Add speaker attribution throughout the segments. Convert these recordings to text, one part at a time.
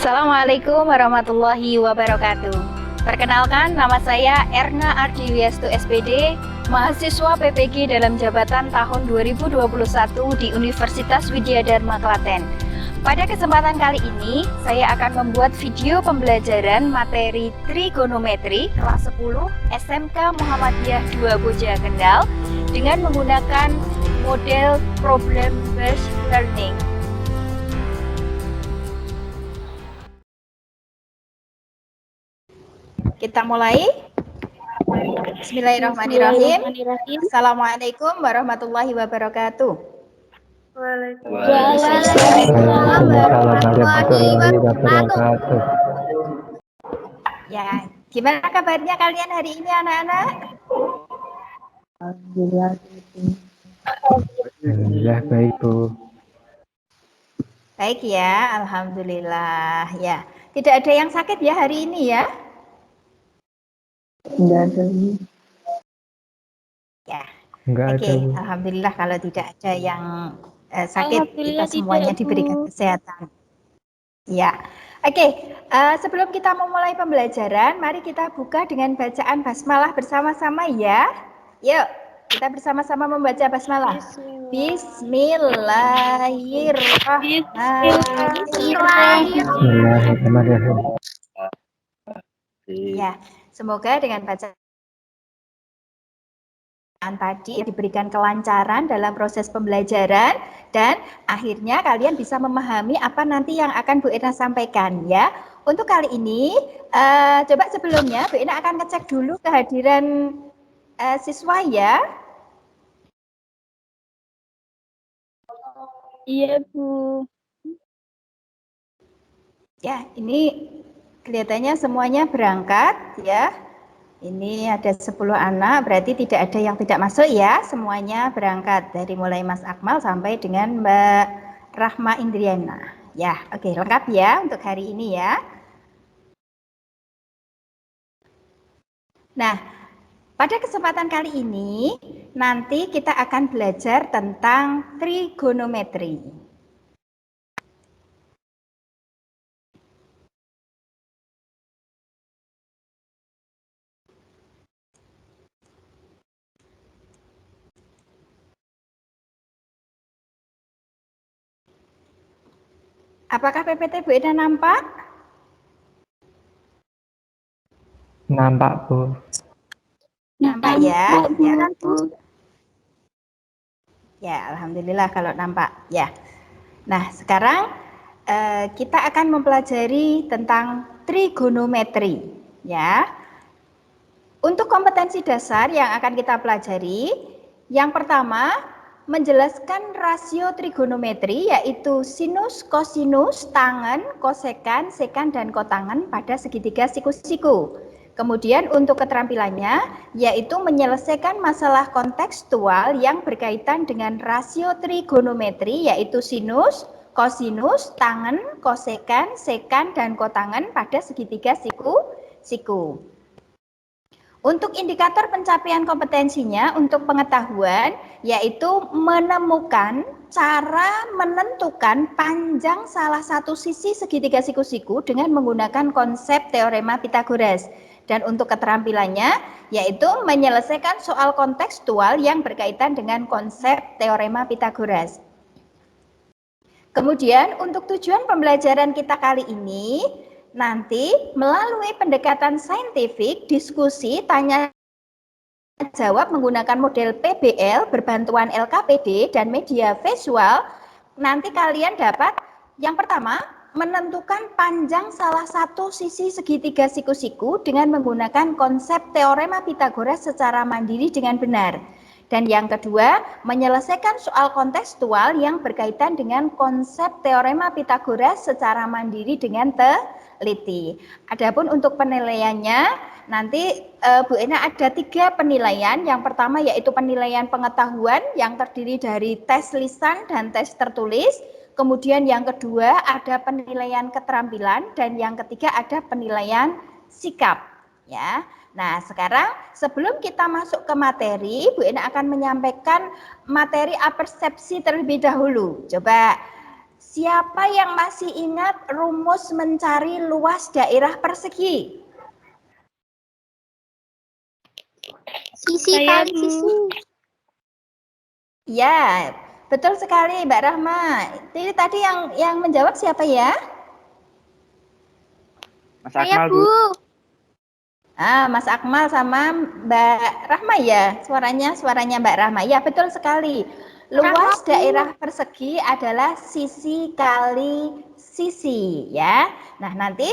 Speaker 1: Assalamualaikum warahmatullahi wabarakatuh. Perkenalkan, nama saya Erna Ardiwiastu SPD, mahasiswa PPG dalam jabatan tahun 2021 di Universitas Widyadharma Klaten. Pada kesempatan kali ini, saya akan membuat video pembelajaran materi trigonometri kelas 10 SMK Muhammadiyah 2 Boja Kendal dengan menggunakan model problem based learning. Kita mulai. Bismillahirrahmanirrahim. Assalamualaikum warahmatullahi wabarakatuh.
Speaker 2: Waalaikumsalam warahmatullahi wabarakatuh.
Speaker 1: Ya, gimana kabarnya kalian hari ini anak-anak?
Speaker 2: Alhamdulillah baik, Bu.
Speaker 1: Baik ya, alhamdulillah ya. Tidak ada yang sakit ya hari ini ya?
Speaker 3: Enggak ada.
Speaker 1: Ya.
Speaker 2: Enggak
Speaker 1: Oke,
Speaker 2: ada, Bu.
Speaker 1: alhamdulillah kalau tidak ada yang sakit, kita semuanya diberikan kesehatan. Ya, oke. Sebelum kita memulai pembelajaran, mari kita buka dengan bacaan basmalah bersama-sama ya. Yuk, kita bersama-sama membaca basmalah.
Speaker 2: Bismillahirrahmanirrahim.
Speaker 1: Ya, semoga dengan bacaan tadi diberikan kelancaran dalam proses pembelajaran dan akhirnya kalian bisa memahami apa nanti yang akan Bu Irna sampaikan ya. Untuk kali ini coba sebelumnya Bu Irna akan ngecek dulu kehadiran siswa ya.
Speaker 3: Iya, Bu.
Speaker 1: Ya, ini kelihatannya semuanya berangkat ya. Ini ada 10 anak, berarti tidak ada yang tidak masuk ya, semuanya berangkat dari mulai Mas Akmal sampai dengan Mbak Rahma Indriana. Ya, oke, lengkap ya untuk hari ini ya. Nah, pada kesempatan kali ini nanti kita akan belajar tentang trigonometri. Apakah PPT Bu Eda nampak?
Speaker 2: Nampak, Bu.
Speaker 1: Nampak ya?
Speaker 3: Ya, Bu.
Speaker 1: Ya, alhamdulillah kalau nampak ya. Nah, sekarang kita akan mempelajari tentang trigonometri ya. Untuk kompetensi dasar yang akan kita pelajari, yang pertama menjelaskan rasio trigonometri yaitu sinus, kosinus, tangen, kosekan, sekan, dan kotangen pada segitiga siku-siku. Kemudian untuk keterampilannya yaitu menyelesaikan masalah kontekstual yang berkaitan dengan rasio trigonometri yaitu sinus, kosinus, tangen, kosekan, sekan, dan kotangen pada segitiga siku-siku. Untuk indikator pencapaian kompetensinya untuk pengetahuan yaitu menemukan cara menentukan panjang salah satu sisi segitiga siku-siku dengan menggunakan konsep teorema Pythagoras. Dan untuk keterampilannya yaitu menyelesaikan soal kontekstual yang berkaitan dengan konsep teorema Pythagoras. Kemudian untuk tujuan pembelajaran kita kali ini nanti melalui pendekatan saintifik, diskusi, tanya jawab menggunakan model PBL berbantuan LKPD dan media visual, nanti kalian dapat yang pertama menentukan panjang salah satu sisi segitiga siku-siku dengan menggunakan konsep teorema Pythagoras secara mandiri dengan benar. Dan yang kedua, menyelesaikan soal kontekstual yang berkaitan dengan konsep teorema Pythagoras secara mandiri dengan teliti. Adapun untuk penilaiannya, nanti Bu Ena ada 3 penilaian. Yang pertama yaitu penilaian pengetahuan yang terdiri dari tes lisan dan tes tertulis. Kemudian yang kedua ada penilaian keterampilan dan yang ketiga ada penilaian sikap. Ya. Nah, sekarang sebelum kita masuk ke materi, Bu Ena akan menyampaikan materi apersepsi terlebih dahulu. Coba siapa yang masih ingat rumus mencari luas daerah persegi?
Speaker 3: Sisi
Speaker 4: Saya,
Speaker 3: kali
Speaker 4: Bu.
Speaker 3: sisi.
Speaker 1: Ya, betul sekali Mbak Rahma. Ini tadi yang menjawab siapa ya?
Speaker 4: Mas
Speaker 3: Saya,
Speaker 4: Akmal,
Speaker 3: Bu.
Speaker 1: Mas Akmal sama Mbak Rahma ya, suaranya Mbak Rahma. Ya, betul sekali. Luas
Speaker 3: Rahma, Bu.
Speaker 1: daerah persegi adalah sisi kali sisi ya. Nah, nanti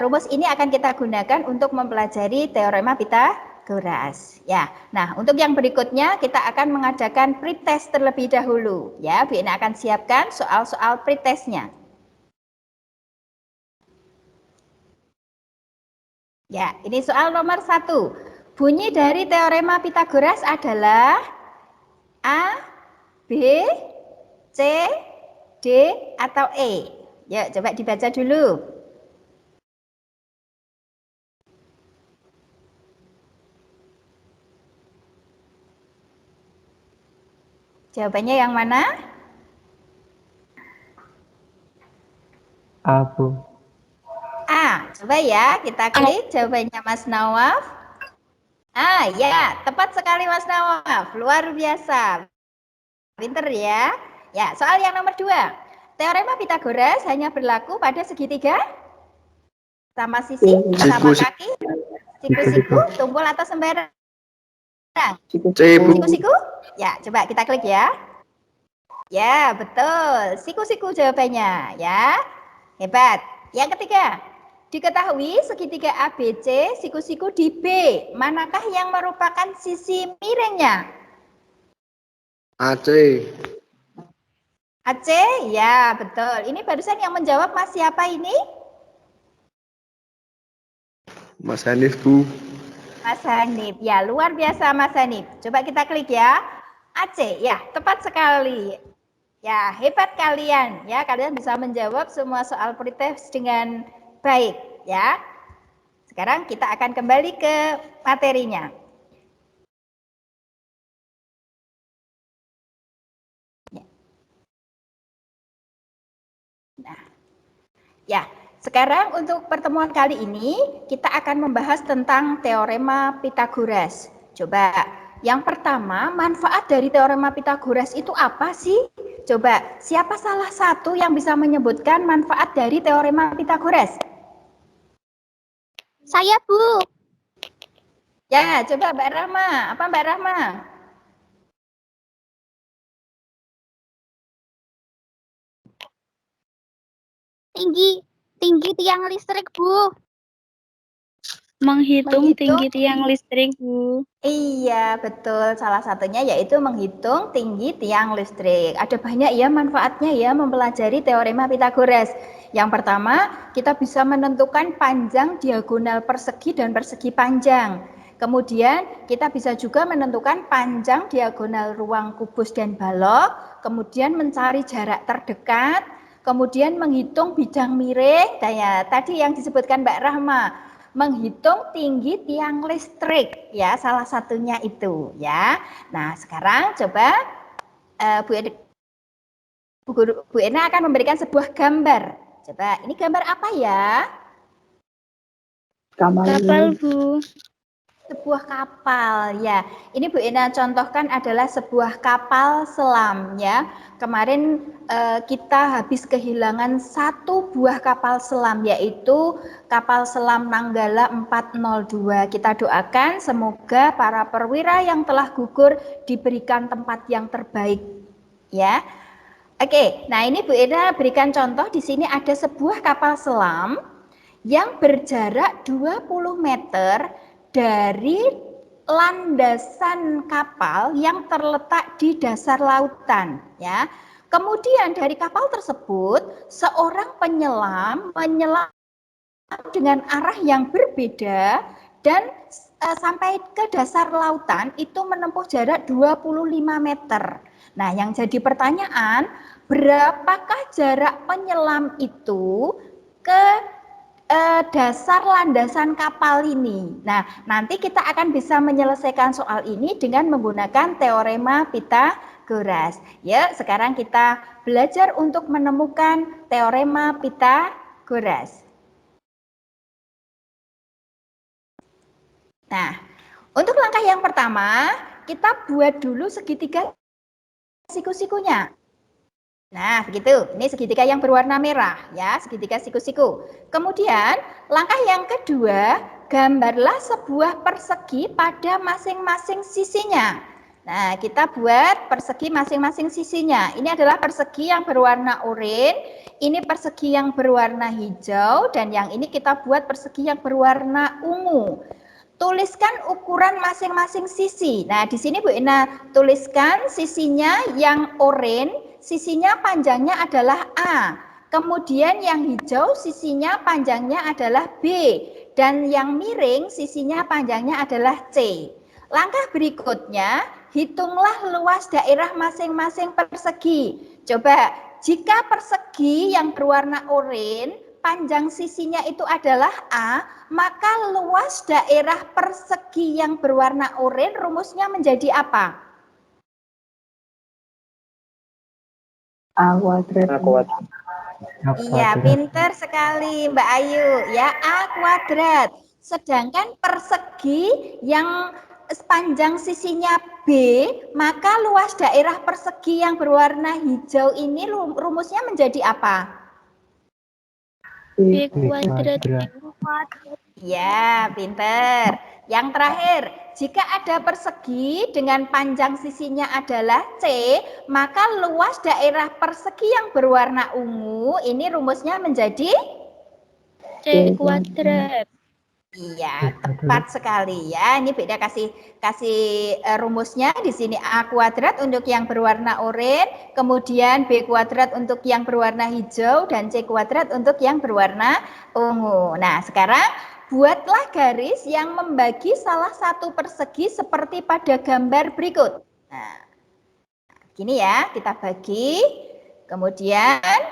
Speaker 1: rumus ini akan kita gunakan untuk mempelajari teorema Pythagoras ya. Nah, untuk yang berikutnya kita akan mengadakan pretest terlebih dahulu ya. Bu Ina akan siapkan soal-soal pretestnya. Ya, ini soal nomor 1. Bunyi dari teorema Pythagoras adalah A, B, C, D, atau E. Yuk, coba dibaca dulu. Jawabannya yang mana?
Speaker 2: Abu.
Speaker 1: A. Coba ya, kita klik jawabannya Mas Nawaf. Ya, tepat sekali Mas Nawaf. Luar biasa. Pinter ya. Ya, soal yang nomor 2. Teorema Pythagoras hanya berlaku pada segitiga sama sisi, sama kaki, siku-siku, tumpul atau sembarang. Siku-siku? Ya, coba kita klik ya. Ya, betul. Siku-siku jawabannya ya. Hebat. Yang ketiga, diketahui segitiga ABC siku-siku di B. Manakah yang merupakan sisi miringnya?
Speaker 5: AC.
Speaker 1: AC? Ya, betul. Ini barusan yang menjawab Mas siapa ini?
Speaker 5: Mas Hanif, Bu.
Speaker 1: Mas Hanif. Ya, luar biasa Mas Hanif. Coba kita klik ya. AC, ya, tepat sekali. Ya, hebat kalian. Ya, kalian bisa menjawab semua soal pretest dengan baik, ya. Sekarang kita akan kembali ke materinya. Nah, ya, sekarang untuk pertemuan kali ini kita akan membahas tentang teorema Pythagoras. Coba, yang pertama, manfaat dari teorema Pythagoras itu apa sih? Coba, siapa salah satu yang bisa menyebutkan manfaat dari teorema Pythagoras?
Speaker 3: Saya, Bu.
Speaker 1: Ya, coba Mbak Rahma. Apa Mbak Rahma?
Speaker 3: Tinggi tiang listrik, Bu.
Speaker 4: Menghitung tinggi tiang listrik, Bu.
Speaker 1: Iya, betul. Salah satunya yaitu menghitung tinggi tiang listrik. Ada banyak ya manfaatnya ya mempelajari teorema Pythagoras. Yang pertama, kita bisa menentukan panjang diagonal persegi dan persegi panjang. Kemudian, kita bisa juga menentukan panjang diagonal ruang kubus dan balok. Kemudian mencari jarak terdekat. Kemudian menghitung bidang miring. Kayak tadi yang disebutkan Mbak Rahma. Menghitung tinggi tiang listrik ya, salah satunya itu ya. Nah, sekarang coba Bu Ena akan memberikan sebuah gambar. Coba, ini gambar apa ya?
Speaker 4: Kapal, Bu.
Speaker 1: Sebuah kapal ya. Ini Bu Ena contohkan adalah sebuah kapal selam ya. Kemarin kita habis kehilangan satu buah kapal selam yaitu kapal selam Nanggala 402. Kita doakan semoga para perwira yang telah gugur diberikan tempat yang terbaik ya. Oke, nah ini Bu Ena berikan contoh di sini ada sebuah kapal selam yang berjarak 20 meter dari landasan kapal yang terletak di dasar lautan ya. Kemudian dari kapal tersebut seorang penyelam menyelam dengan arah yang berbeda dan sampai ke dasar lautan itu menempuh jarak 25 meter. Nah, yang jadi pertanyaan, berapakah jarak penyelam itu ke dasar landasan kapal ini? Nah, nanti kita akan bisa menyelesaikan soal ini dengan menggunakan teorema Pythagoras. Pitagoras. Yuk, sekarang kita belajar untuk menemukan teorema Pitagoras. Nah, untuk langkah yang pertama, kita buat dulu segitiga siku-sikunya. Nah, begitu. Ini segitiga yang berwarna merah, ya, segitiga siku-siku. Kemudian, langkah yang kedua, gambarlah sebuah persegi pada masing-masing sisinya. Nah, kita buat persegi masing-masing sisinya. Ini adalah persegi yang berwarna oranye, ini persegi yang berwarna hijau, dan yang ini kita buat persegi yang berwarna ungu. Tuliskan ukuran masing-masing sisi. Nah, di sini Bu Ina tuliskan sisinya yang oranye, sisinya panjangnya adalah A. Kemudian yang hijau sisinya panjangnya adalah B. Dan yang miring sisinya panjangnya adalah C. Langkah berikutnya, hitunglah luas daerah masing-masing persegi. Coba, jika persegi yang berwarna oranye, panjang sisinya itu adalah A, maka luas daerah persegi yang berwarna oranye rumusnya menjadi apa?
Speaker 6: A kuadrat.
Speaker 1: Iya, pinter sekali Mbak Ayu. Ya, A kuadrat. Sedangkan persegi yang sepanjang sisinya B, maka luas daerah persegi yang berwarna hijau ini rumusnya menjadi apa?
Speaker 4: B kuadrat.
Speaker 1: Ya, pinter. Yang terakhir, jika ada persegi dengan panjang sisinya adalah C, maka luas daerah persegi yang berwarna ungu ini rumusnya menjadi
Speaker 4: C kuadrat.
Speaker 1: iya, tepat sekali ya. Ini beda kasih rumusnya di sini A kuadrat untuk yang berwarna oranye, kemudian B kuadrat untuk yang berwarna hijau dan C kuadrat untuk yang berwarna ungu. Nah, sekarang buatlah garis yang membagi salah satu persegi seperti pada gambar berikut. Nah, gini ya, kita bagi. Kemudian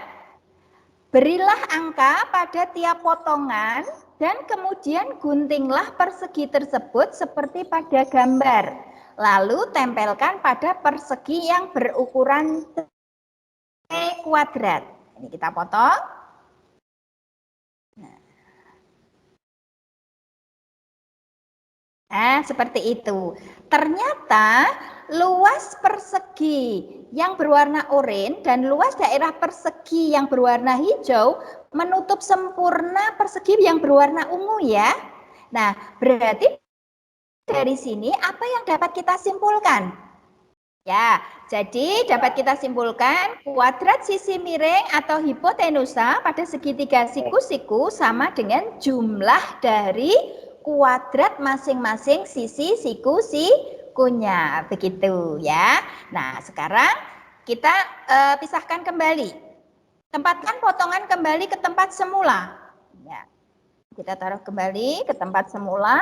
Speaker 1: berilah angka pada tiap potongan dan kemudian guntinglah persegi tersebut seperti pada gambar. Lalu tempelkan pada persegi yang berukuran C kuadrat. Ini kita potong. Nah, seperti itu. Ternyata luas persegi yang berwarna oranye dan luas daerah persegi yang berwarna hijau menutup sempurna persegi yang berwarna ungu ya. Nah, berarti dari sini apa yang dapat kita simpulkan? Ya, jadi dapat kita simpulkan kuadrat sisi miring atau hipotenusa pada segitiga siku-siku sama dengan jumlah dari kuadrat masing-masing sisi siku-sikunya, begitu ya. Nah, sekarang kita pisahkan kembali. Tempatkan potongan kembali ke tempat semula. Ya. Kita taruh kembali ke tempat semula.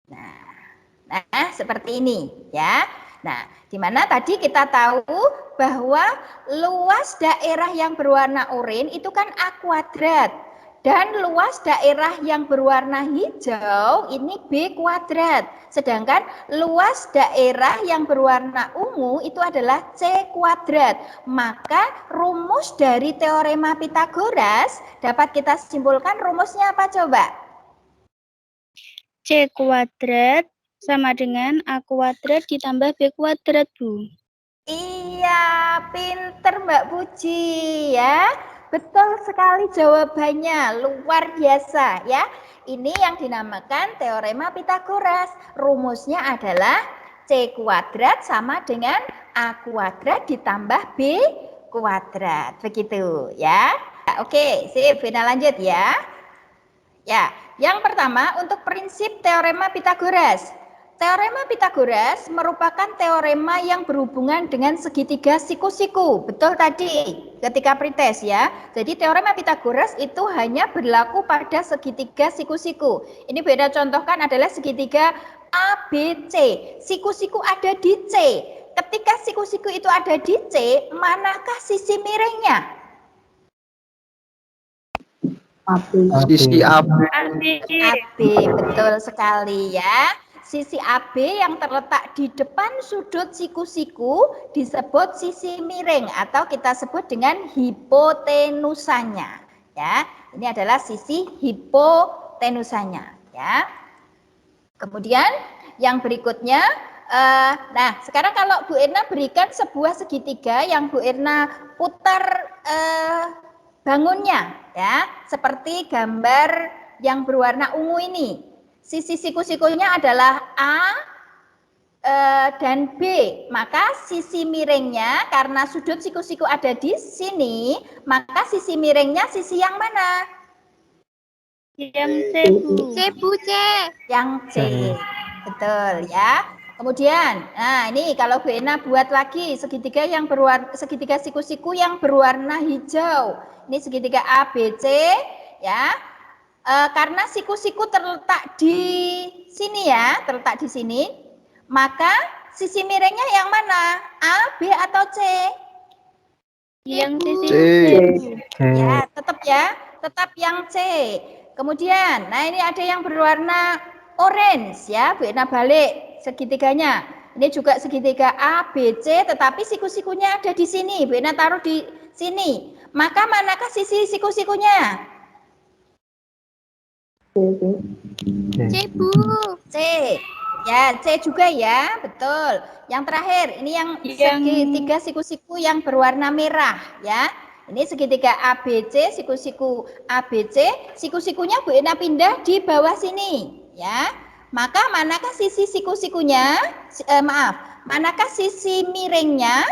Speaker 1: Nah, seperti ini ya. Nah, di mana tadi kita tahu bahwa luas daerah yang berwarna oranye itu kan A kuadrat. Dan luas daerah yang berwarna hijau ini B kuadrat. Sedangkan luas daerah yang berwarna ungu itu adalah C kuadrat. Maka rumus dari teorema Pitagoras dapat kita simpulkan rumusnya apa coba?
Speaker 4: C kuadrat sama dengan A kuadrat ditambah B kuadrat, Bu.
Speaker 1: Iya, pinter Mbak Puji ya. Betul sekali jawabannya, luar biasa ya. Ini yang dinamakan teorema Pitagoras. Rumusnya adalah C kuadrat sama dengan A kuadrat ditambah B kuadrat. Begitu ya. Oke, sip, Vina lanjut ya. Ya, yang pertama untuk prinsip teorema Pitagoras. Teorema Pitagoras merupakan teorema yang berhubungan dengan segitiga siku-siku. Betul tadi ketika pretest ya. Jadi teorema Pitagoras itu hanya berlaku pada segitiga siku-siku. Ini beda contohkan adalah segitiga ABC. Siku-siku ada di C. Ketika siku-siku itu ada di C, manakah sisi miringnya?
Speaker 5: Sisi AB.
Speaker 1: AB, betul sekali ya. sisi AB yang terletak di depan sudut siku-siku disebut sisi miring atau kita sebut dengan hipotenusanya. Ya, ini adalah sisi hipotenusanya. Ya. Kemudian yang berikutnya, nah sekarang kalau Bu Irna berikan sebuah segitiga yang Bu Irna putar bangunnya, ya, seperti gambar yang berwarna ungu ini. Sisi siku-sikunya adalah A dan B, maka sisi miringnya karena sudut siku-siku ada di sini, maka sisi miringnya sisi yang mana?
Speaker 4: Yang C, Bu.
Speaker 3: C, Bu, C.
Speaker 1: Yang C, betul ya. Kemudian, nah ini kalau Bu Ena buat lagi segitiga yang berwarna, segitiga siku-siku yang berwarna hijau. Ini segitiga ABC, ya. Karena siku-siku terletak di sini ya, terletak di sini, maka sisi miringnya yang mana? A, B atau C?
Speaker 4: Yang sisi
Speaker 5: C.
Speaker 1: Ya, tetap yang C. Kemudian, nah ini ada yang berwarna orange ya, Bu Ena balik segitiganya. Ini juga segitiga A, B, C, tetapi siku-sikunya ada di sini. Bu Ena taruh di sini. Maka manakah sisi siku-sikunya?
Speaker 3: C, Bu.
Speaker 1: C. Ya, C juga ya, betul. Yang terakhir, ini yang segitiga siku-siku yang berwarna merah ya. Ini segitiga ABC, siku-siku ABC, siku-sikunya Bu Ena pindah di bawah sini ya. Maka manakah sisi siku-sikunya? Manakah sisi miringnya?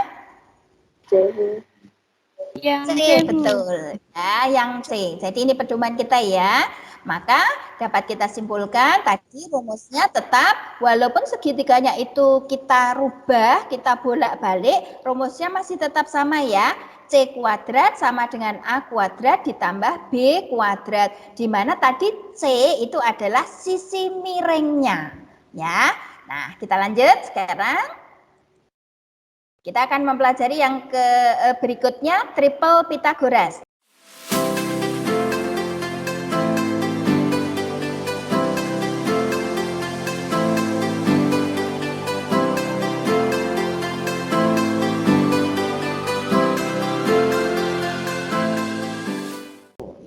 Speaker 4: yang
Speaker 1: C,
Speaker 4: C, Bu.
Speaker 1: betul. Ya, yang C. Jadi ini pedoman kita ya. Maka dapat kita simpulkan tadi rumusnya tetap walaupun segitiganya itu kita rubah, kita bolak-balik, rumusnya masih tetap sama ya. C kuadrat sama dengan A kuadrat ditambah B kuadrat. Di mana tadi C itu adalah sisi miringnya. Ya. Nah, kita lanjut sekarang. Kita akan mempelajari yang berikutnya, triple Pythagoras.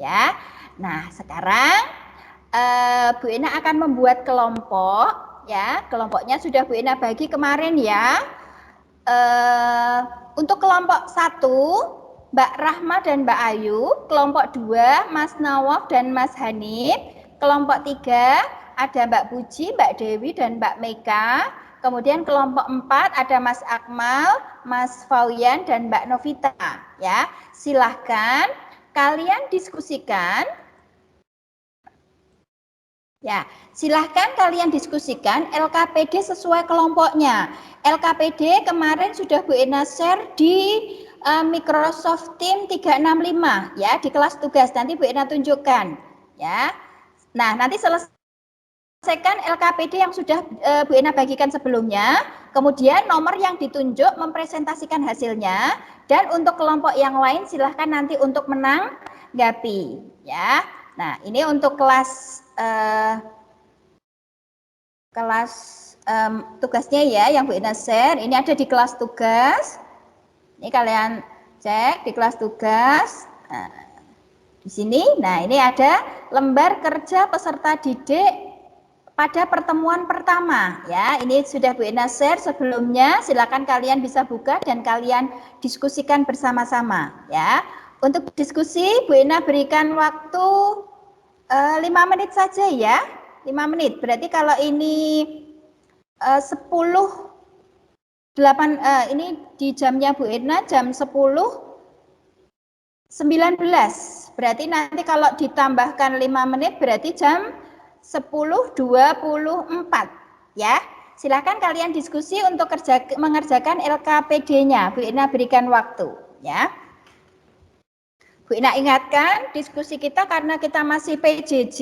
Speaker 1: Ya, nah sekarang Bu Ena akan membuat kelompok, ya, kelompoknya sudah Bu Ena bagi kemarin ya. Untuk kelompok 1, Mbak Rahma dan Mbak Ayu, kelompok 2, Mas Nawaf dan Mas Hanif, kelompok 3 ada Mbak Puji, Mbak Dewi dan Mbak Meka, kemudian kelompok 4 ada Mas Akmal, Mas Fauyan dan Mbak Novita, ya. Silahkan kalian diskusikan. Ya, silahkan kalian diskusikan LKPD sesuai kelompoknya. LKPD kemarin sudah Bu Ena share di Microsoft Teams 365 ya, di kelas tugas. Nanti Bu Ena tunjukkan ya. Nah, nanti selesaikan LKPD yang sudah Bu Ena bagikan sebelumnya. Kemudian nomor yang ditunjuk mempresentasikan hasilnya. Dan untuk kelompok yang lain silahkan nanti untuk menanggapi ya. Nah, ini untuk kelas tugasnya ya yang Bu Ena share. Ini ada di kelas tugas. Ini kalian cek di kelas tugas. Nah, di sini. Nah, ini ada lembar kerja peserta didik pada pertemuan pertama ya. Ini sudah Bu Ena share sebelumnya. Silakan kalian bisa buka dan kalian diskusikan bersama-sama ya. Untuk diskusi Bu Ena berikan waktu 5 menit saja ya. 5 menit. Berarti kalau ini 8 ini di jamnya Bu Ena jam 10.19. Berarti nanti kalau ditambahkan 5 menit berarti jam 10.24 ya. Silakan kalian diskusi untuk mengerjakan LKPD-nya. Bu Ena berikan waktu ya. Bu Ena ingatkan diskusi kita karena kita masih PJJ,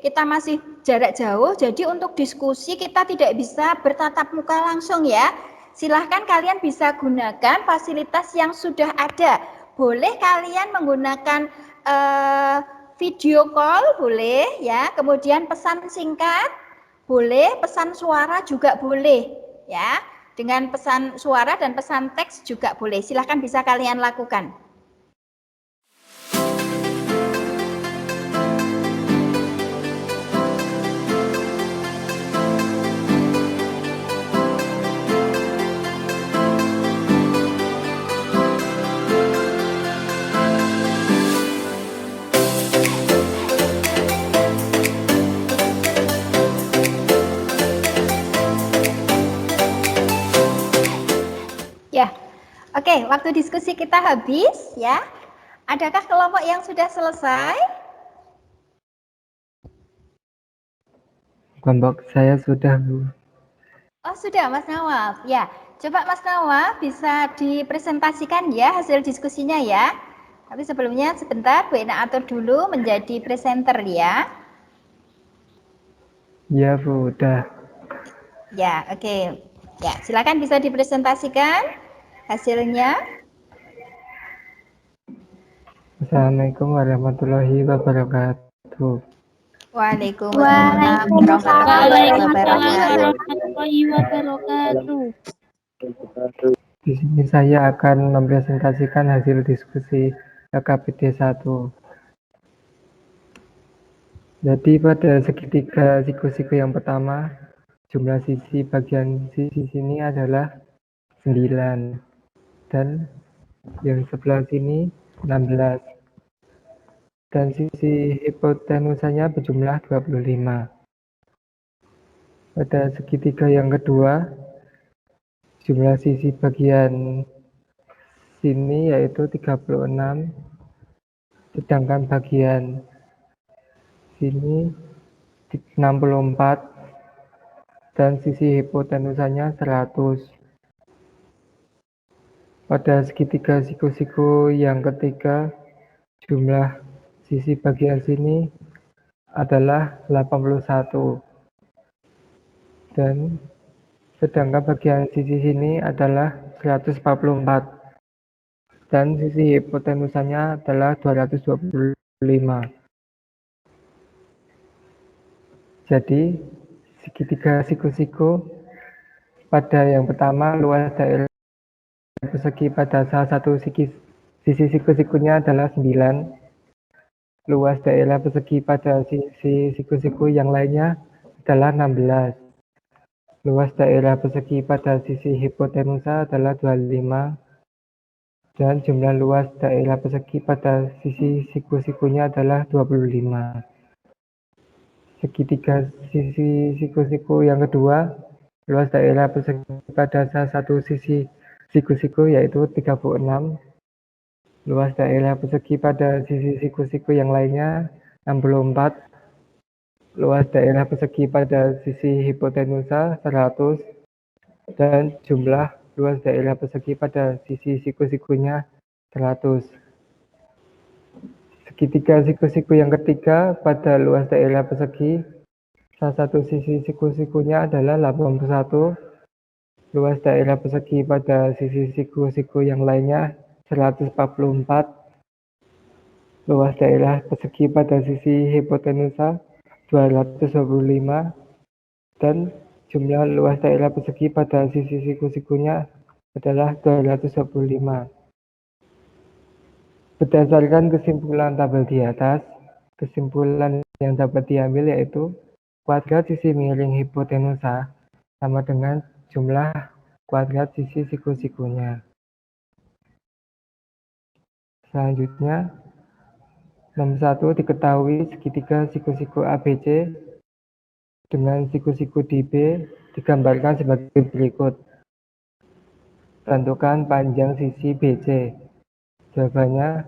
Speaker 1: kita masih jarak jauh, jadi untuk diskusi kita tidak bisa bertatap muka langsung ya. Silahkan kalian bisa gunakan fasilitas yang sudah ada. Boleh kalian menggunakan video call, boleh ya. Kemudian pesan singkat, Boleh pesan suara juga boleh, ya. Dengan pesan suara dan pesan teks juga boleh. Silahkan bisa kalian lakukan. Ya, oke, waktu diskusi kita habis ya. Adakah kelompok yang sudah selesai?
Speaker 2: Kelompok saya sudah, Bu.
Speaker 1: Oh, sudah Mas Nawaf. Ya, coba Mas Nawaf bisa dipresentasikan ya hasil diskusinya ya. Tapi sebelumnya sebentar Bu Ena atur dulu menjadi presenter ya.
Speaker 2: Ya, Bu, udah.
Speaker 1: Ya, oke. Ya, silakan bisa dipresentasikan hasilnya.
Speaker 2: Assalamualaikum warahmatullahi wabarakatuh.
Speaker 1: Waalaikumsalam
Speaker 3: Waalaikumsalam
Speaker 1: warahmatullahi
Speaker 4: Waalaikumsalam
Speaker 1: wabarakatuh.
Speaker 4: warahmatullahi wabarakatuh.
Speaker 2: Di sini saya akan mempresentasikan hasil diskusi KKPD 1. Jadi pada segitiga siku-siku yang pertama, jumlah sisi bagian sisi sini adalah 9 dan yang sebelah sini 16 dan sisi hipotenusanya berjumlah 25. Pada segitiga yang kedua, jumlah sisi bagian sini yaitu 36, sedangkan bagian sini 64 dan sisi hipotenusanya 100. Pada segitiga siku-siku yang ketiga, jumlah sisi bagian sini adalah 81 dan sedangkan bagian sisi sini adalah 144 dan sisi hipotenusanya adalah 225. Jadi segitiga siku-siku pada yang pertama, luas daerah persegi pada salah satu sisi siku-sikunya adalah 9. Luas daerah persegi pada sisi siku-siku yang lainnya adalah 16. Luas daerah persegi pada sisi hipotenusa adalah 25. Dan jumlah luas daerah persegi pada sisi siku-sikunya adalah 25. Segitiga sisi siku-siku yang kedua, luas daerah persegi pada salah satu sisi siku-siku yaitu 36. Luas daerah persegi pada sisi siku-siku yang lainnya 64. Luas daerah persegi pada sisi hipotenusa 100. Dan jumlah luas daerah persegi pada sisi siku-sikunya 100. Segitiga siku-siku yang ketiga pada luas daerah persegi, salah satu sisi siku-sikunya adalah 81. Luas daerah persegi pada sisi siku-siku yang lainnya 144. Luas daerah persegi pada sisi hipotenusa 225 dan jumlah luas daerah persegi pada sisi siku-sikunya adalah 225. Berdasarkan kesimpulan tabel di atas, kesimpulan yang dapat diambil yaitu kuadrat sisi miring hipotenusa sama dengan jumlah kuadrat sisi siku-sikunya. Selanjutnya, nomor 1 diketahui segitiga siku-siku ABC dengan siku-siku DB digambarkan sebagai berikut. Tentukan panjang sisi BC. Jawabannya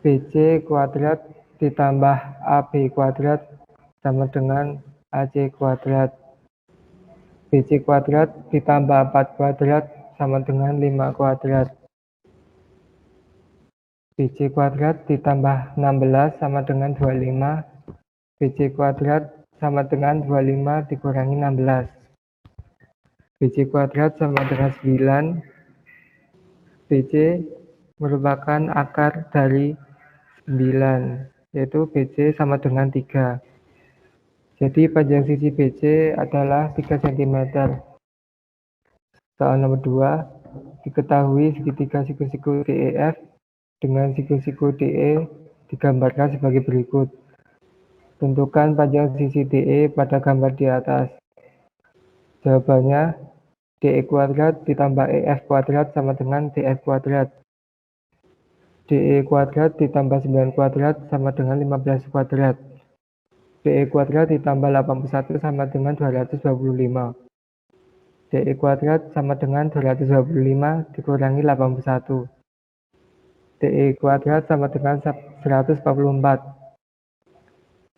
Speaker 2: BC kuadrat ditambah AB kuadrat sama dengan AC kuadrat. BC kuadrat ditambah 4 kuadrat sama dengan 5 kuadrat. BC kuadrat ditambah 16 sama dengan 25. BC kuadrat sama dengan 25 dikurangi 16. BC kuadrat sama dengan 9. BC merupakan akar dari 9, yaitu BC sama dengan 3. Jadi panjang sisi BC adalah 3 cm. Soal nomor 2, diketahui segitiga siku-siku DEF dengan siku-siku DE digambarkan sebagai berikut. Tentukan panjang sisi DE pada gambar di atas. Jawabannya, DE kuadrat ditambah EF kuadrat sama dengan DF kuadrat. DE kuadrat ditambah 9 kuadrat sama dengan 15 kuadrat. DE kuadrat ditambah 81 sama dengan 225. DE kuadrat sama dengan 225 dikurangi 81. DE kuadrat sama dengan 144.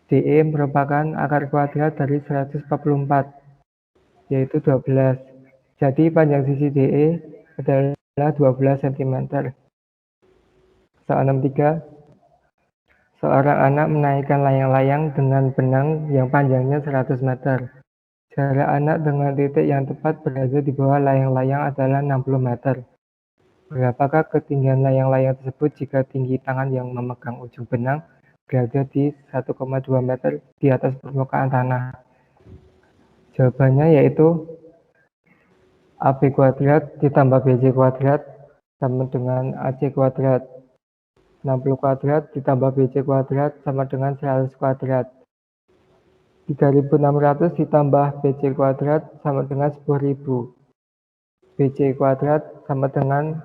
Speaker 2: DE merupakan akar kuadrat dari 144, yaitu 12. Jadi panjang sisi DE adalah 12 cm. Soal 3. Seorang anak menaikkan layang-layang dengan benang yang panjangnya 100 meter. Jarak anak dengan titik yang tepat berada di bawah layang-layang adalah 60 meter. Berapakah ketinggian layang-layang tersebut jika tinggi tangan yang memegang ujung benang berada di 1,2 meter di atas permukaan tanah? Jawabannya yaitu AB kuadrat ditambah BC kuadrat sama dengan AC kuadrat. 60 kuadrat ditambah BC kuadrat sama dengan 100 kuadrat. 3600 ditambah BC kuadrat sama dengan 10.000. BC kuadrat sama dengan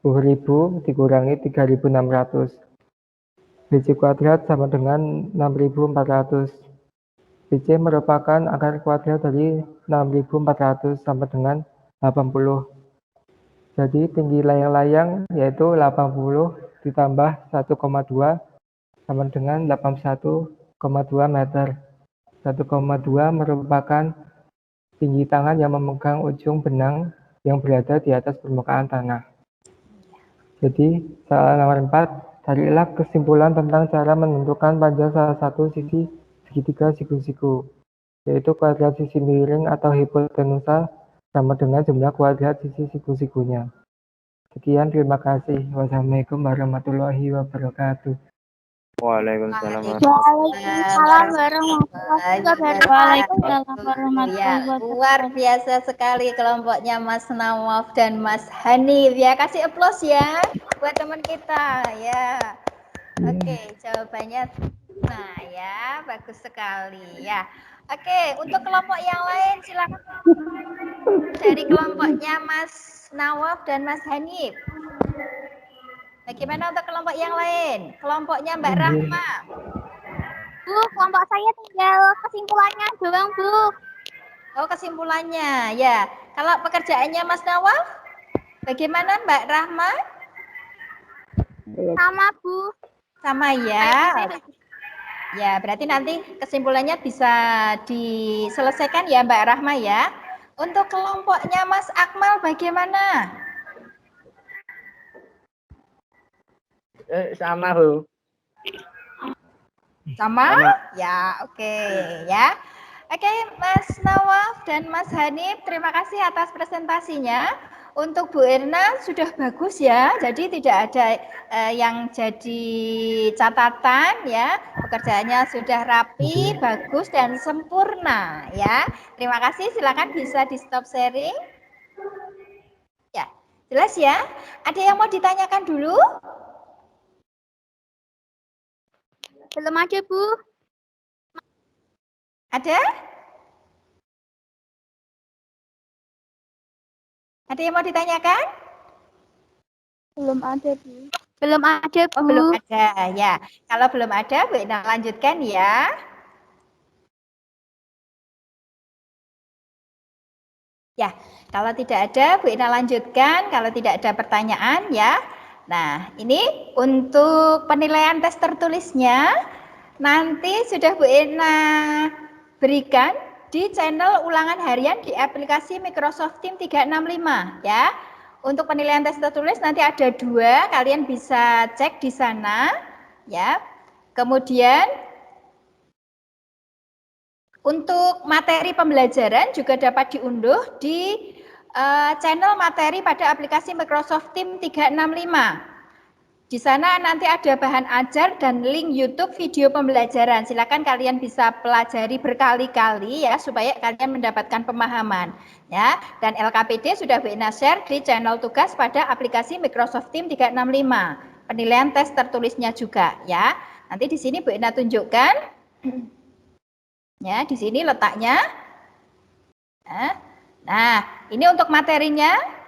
Speaker 2: 10.000 dikurangi 3600. BC kuadrat sama dengan 6400. BC merupakan akar kuadrat dari 6400 sama dengan 80. Jadi tinggi layang-layang yaitu 80 ditambah 1,2 sama dengan 81,2 meter. 1,2 merupakan tinggi tangan yang memegang ujung benang yang berada di atas permukaan tanah. Jadi, soal nomor 4, carilah kesimpulan tentang cara menentukan panjang salah satu sisi segitiga siku-siku, yaitu kuadrat sisi miring atau hipotenusa sama dengan jumlah kuadrat sisi siku-sikunya. Sekian, terima kasih. Wassalamualaikum warahmatullahi wabarakatuh.
Speaker 5: Waalaikumsalam.
Speaker 4: Waalaikumsalam warahmatullahi wabarakatuh. Waalaikumsalam warahmatullahi
Speaker 1: Luar
Speaker 4: wabarakatuh.
Speaker 1: biasa sekali kelompoknya Mas Nawaf dan Mas Hanif ya. Kasih aplaus ya buat teman kita ya. Oke, jawabannya nah ya, bagus sekali ya. Oke, untuk kelompok yang lain silakan dari kelompoknya Mas Nawaf dan Mas Hanif. Bagaimana untuk kelompok yang lain? Kelompoknya Mbak Rahma.
Speaker 4: Bu, kelompok saya tinggal kesimpulannya doang, Bu.
Speaker 1: Oh, kesimpulannya ya. Kalau pekerjaannya Mas Nawaf, bagaimana Mbak Rahma?
Speaker 4: Sama, Bu.
Speaker 1: Sama ya. Ya, berarti nanti kesimpulannya bisa diselesaikan ya Mbak Rahma ya. Untuk kelompoknya Mas Akmal bagaimana?
Speaker 3: Sama, Bu.
Speaker 1: Sama? Ya, oke ya. Oke, Mas Nawaf dan Mas Hanif, terima kasih atas presentasinya. Untuk Bu Erna sudah bagus ya, jadi tidak ada yang jadi catatan ya. Pekerjaannya sudah rapi, bagus dan sempurna ya. Terima kasih, silakan bisa di stop sharing. Ya, jelas ya. Ada yang mau ditanyakan dulu?
Speaker 4: Belum ada, Bu.
Speaker 1: Ada? Ada yang mau ditanyakan?
Speaker 4: Belum ada, Bu. Belum ada, Bu.
Speaker 1: Oh, belum ada ya. Kalau belum ada, Bu Ina lanjutkan ya. Ya, kalau tidak ada, Bu Ina lanjutkan. Kalau tidak ada pertanyaan ya. Nah, ini untuk penilaian tes tertulisnya nanti sudah Bu Ina berikan di channel ulangan harian di aplikasi Microsoft Teams 365 ya. Untuk penilaian tes tertulis nanti ada 2, kalian bisa cek di sana ya. Kemudian untuk materi pembelajaran juga dapat diunduh di channel materi pada aplikasi Microsoft Teams 365. Di sana nanti ada bahan ajar dan link YouTube video pembelajaran. Silakan kalian bisa pelajari berkali-kali ya supaya kalian mendapatkan pemahaman ya. Dan LKPD sudah Bu Ina share di channel tugas pada aplikasi Microsoft Teams 365. Penilaian tes tertulisnya juga ya. Nanti di sini Bu Ina tunjukkan ya, di sini letaknya. Nah, ini untuk materinya.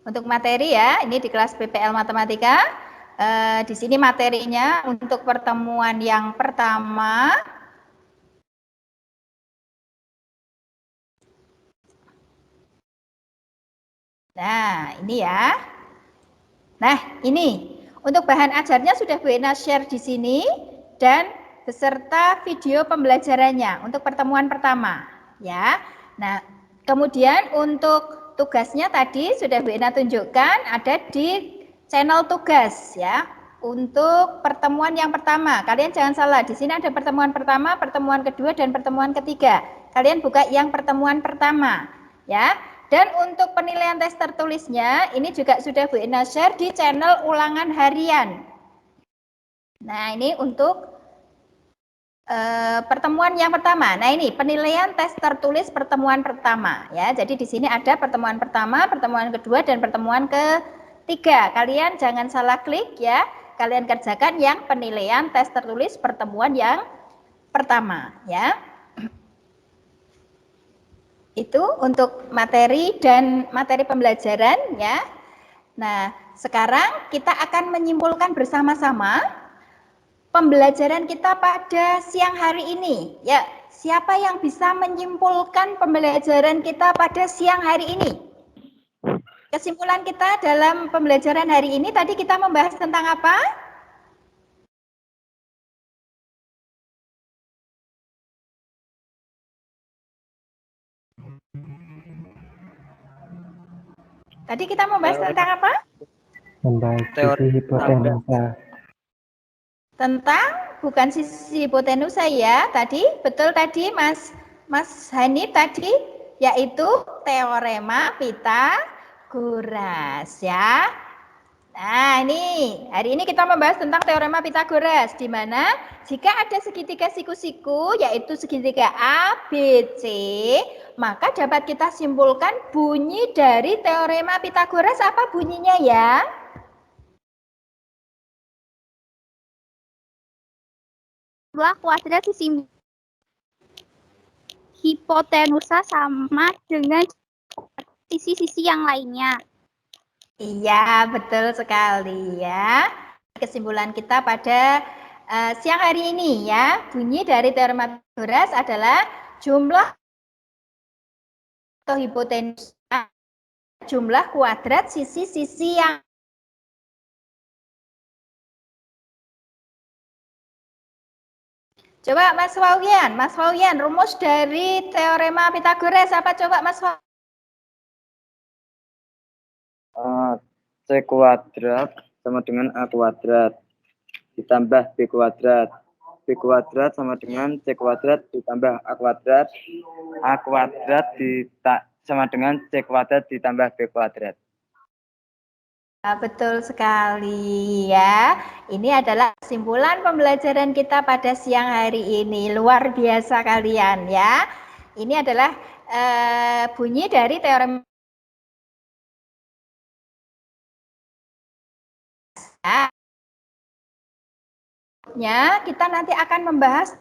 Speaker 1: Untuk materi ya, ini di kelas PPL Matematika. Di sini materinya untuk pertemuan yang pertama. Nah, ini ya. Nah, ini untuk bahan ajarnya sudah Bu Ena share di sini dan beserta video pembelajarannya untuk pertemuan pertama, ya. Nah, kemudian untuk tugasnya tadi sudah Bu Ena tunjukkan ada di channel tugas ya. Untuk pertemuan yang pertama, kalian jangan salah, di sini ada pertemuan pertama, pertemuan kedua dan pertemuan ketiga. Kalian buka yang pertemuan pertama, ya. Dan untuk penilaian tes tertulisnya, ini juga sudah Bu Ina share di channel ulangan harian. Nah, ini untuk pertemuan yang pertama. Nah, ini penilaian tes tertulis pertemuan pertama. Ya, jadi di sini ada pertemuan pertama, pertemuan kedua, dan pertemuan ketiga. Kalian jangan salah klik ya. Kalian kerjakan yang penilaian tes tertulis pertemuan yang pertama. Ya. Itu untuk materi dan materi pembelajaran ya. Nah, sekarang kita akan menyimpulkan bersama-sama pembelajaran kita pada siang hari ini. Ya, siapa yang bisa menyimpulkan pembelajaran kita pada siang hari ini? Kesimpulan kita dalam pembelajaran hari ini tadi kita membahas tentang apa? Tadi kita membahas tentang apa?
Speaker 2: Membahas sisi hipotenusa.
Speaker 1: Tentang bukan sisi hipotenusa ya, tadi betul tadi Mas Hanif tadi, yaitu teorema Pitagoras ya. Nah, ini hari ini kita membahas tentang teorema Pitagoras, di mana jika ada segitiga siku-siku yaitu segitiga ABC, maka dapat kita simpulkan bunyi dari teorema Pitagoras apa bunyinya ya?
Speaker 4: Jumlah kuadrat sisi hipotenusa sama dengan sisi-sisi yang lainnya.
Speaker 1: Iya, betul sekali ya. Kesimpulan kita pada siang hari ini ya, bunyi dari teorema Pitagoras adalah jumlah atau hipotenusa jumlah kuadrat sisi-sisi yang Coba Mas Wawian, rumus dari teorema Pitagoras apa coba Mas Wawian?
Speaker 5: C kuadrat sama dengan A kuadrat ditambah B kuadrat. B kuadrat sama dengan C kuadrat ditambah A kuadrat. A kuadrat sama dengan C kuadrat ditambah B kuadrat.
Speaker 1: Betul sekali ya. Ini adalah kesimpulan pembelajaran kita pada siang hari ini. Luar biasa kalian ya. Ini adalah bunyi dari teorema ya. Kita nanti akan membahas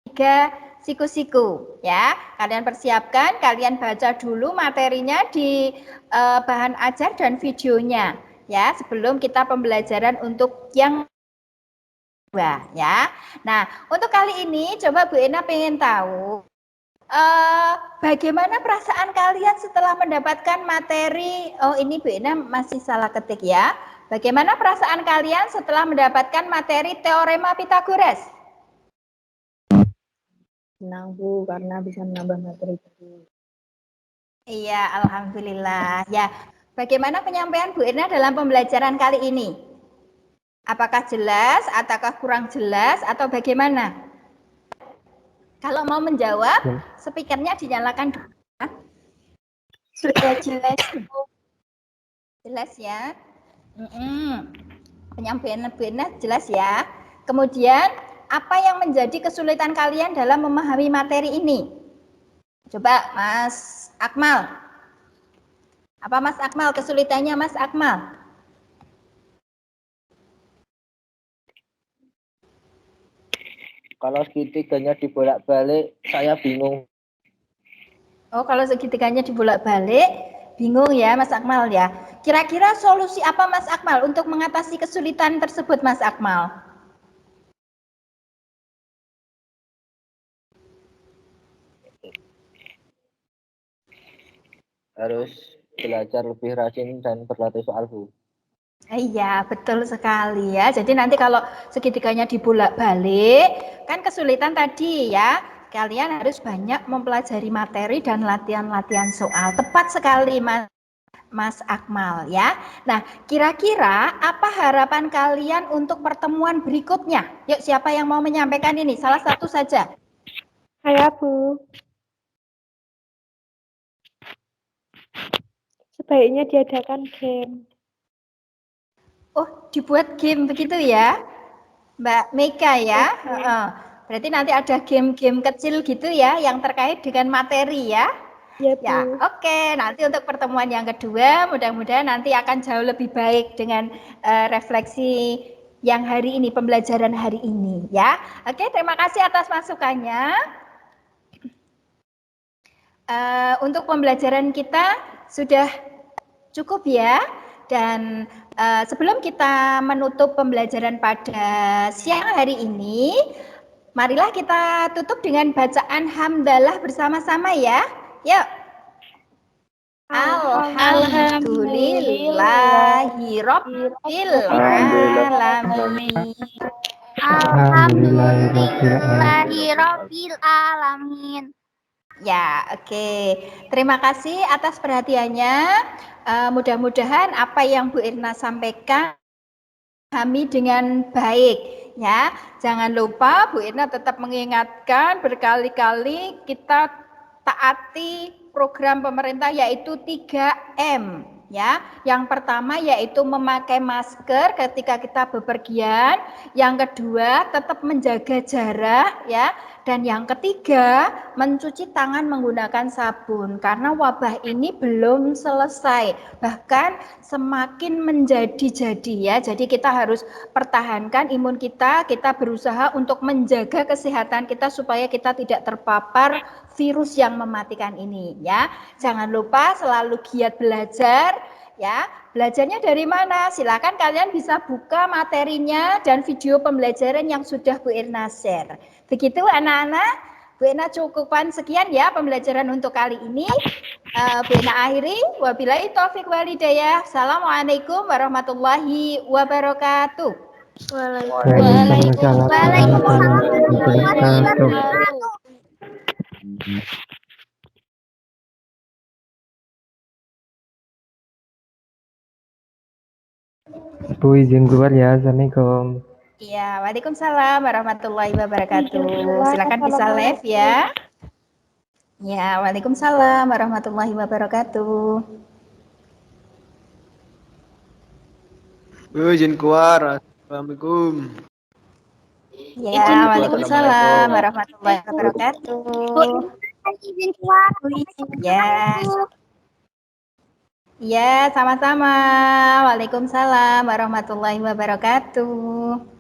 Speaker 1: tiga siku-siku ya. Kalian persiapkan, kalian baca dulu materinya di bahan ajar dan videonya ya sebelum kita pembelajaran untuk yang kedua ya. Nah, untuk kali ini coba Bu Ena pengen tahu bagaimana perasaan kalian setelah mendapatkan materi. Oh, ini Bu Ena masih salah ketik ya. Bagaimana perasaan kalian setelah mendapatkan materi teorema Pitagoras?
Speaker 6: Senang Bu, karena bisa menambah materi baru.
Speaker 1: Iya, alhamdulillah. Ya, bagaimana penyampaian Bu Irna dalam pembelajaran kali ini? Apakah jelas, ataukah kurang jelas, atau bagaimana? Kalau mau menjawab, speakernya dinyalakan dulu.
Speaker 4: Sudah jelas, Bu.
Speaker 1: Jelas ya? Penyampaian Bu Irna jelas ya? Kemudian, apa yang menjadi kesulitan kalian dalam memahami materi ini? Coba Mas Akmal. Apa Mas Akmal kesulitannya Mas Akmal?
Speaker 5: Kalau segitiganya dibolak-balik, saya bingung.
Speaker 1: Oh, kalau segitiganya dibolak-balik, bingung ya Mas Akmal ya. Kira-kira solusi apa Mas Akmal untuk mengatasi kesulitan tersebut Mas Akmal?
Speaker 5: Harus belajar lebih rajin dan berlatih soal, Bu.
Speaker 1: Iya, betul sekali ya. Jadi nanti kalau segitiganya dibolak-balik, kan kesulitan tadi ya. Kalian harus banyak mempelajari materi dan latihan-latihan soal. Tepat sekali Mas Akmal ya. Nah, kira-kira apa harapan kalian untuk pertemuan berikutnya? Yuk, siapa yang mau menyampaikan ini? Salah satu saja.
Speaker 3: Saya, Bu. Sebaiknya diadakan game.
Speaker 1: Oh, dibuat game begitu ya, Mbak Mega ya. Berarti nanti ada game-game kecil gitu ya, yang terkait dengan materi ya.
Speaker 3: Ya, Bu.
Speaker 1: Ya, oke. Nanti untuk pertemuan yang kedua, mudah-mudahan nanti akan jauh lebih baik dengan refleksi yang hari ini, pembelajaran hari ini ya. Oke, terima kasih atas masukannya. Untuk pembelajaran kita sudah cukup ya. Dan sebelum kita menutup pembelajaran pada siang hari ini, marilah kita tutup dengan bacaan hamdalah bersama-sama ya. Yuk. Alhamdulillahirabbil alamin.
Speaker 4: Alhamdulillahirabbil alamin.
Speaker 1: Ya, oke. Terima kasih atas perhatiannya. Mudah-mudahan apa yang Bu Irna sampaikan kami dengan baik ya. Jangan lupa Bu Irna tetap mengingatkan berkali-kali kita taati program pemerintah yaitu 3M ya. Yang pertama yaitu memakai masker ketika kita bepergian, yang kedua tetap menjaga jarak ya. Dan yang ketiga, mencuci tangan menggunakan sabun karena wabah ini belum selesai, bahkan semakin menjadi-jadi ya. Jadi kita harus pertahankan imun kita berusaha untuk menjaga kesehatan kita supaya kita tidak terpapar virus yang mematikan ini ya. Jangan lupa selalu giat belajar ya. Belajarnya dari mana? Silakan kalian bisa buka materinya dan video pembelajaran yang sudah Bu Irna share. Begitu anak-anak, Bu Irna cukupkan sekian ya pembelajaran untuk kali ini. Bu Irna akhiri, wabillahi taufik walhidayah. Assalamualaikum warahmatullahi wabarakatuh.
Speaker 2: Waalaikumsalam warahmatullahi wabarakatuh. Bu izin keluar ya. Assalamualaikum.
Speaker 1: Iya, waalaikumsalam warahmatullahi wabarakatuh. Silakan bisa live ya. Ya, waalaikumsalam warahmatullahi wabarakatuh.
Speaker 7: Bu izin keluar. Assalamualaikum.
Speaker 1: Ya, waalaikumsalam warahmatullahi wabarakatuh.
Speaker 4: Izin keluar.
Speaker 1: Ya. Ya, sama-sama. Waalaikumsalam warahmatullahi wabarakatuh.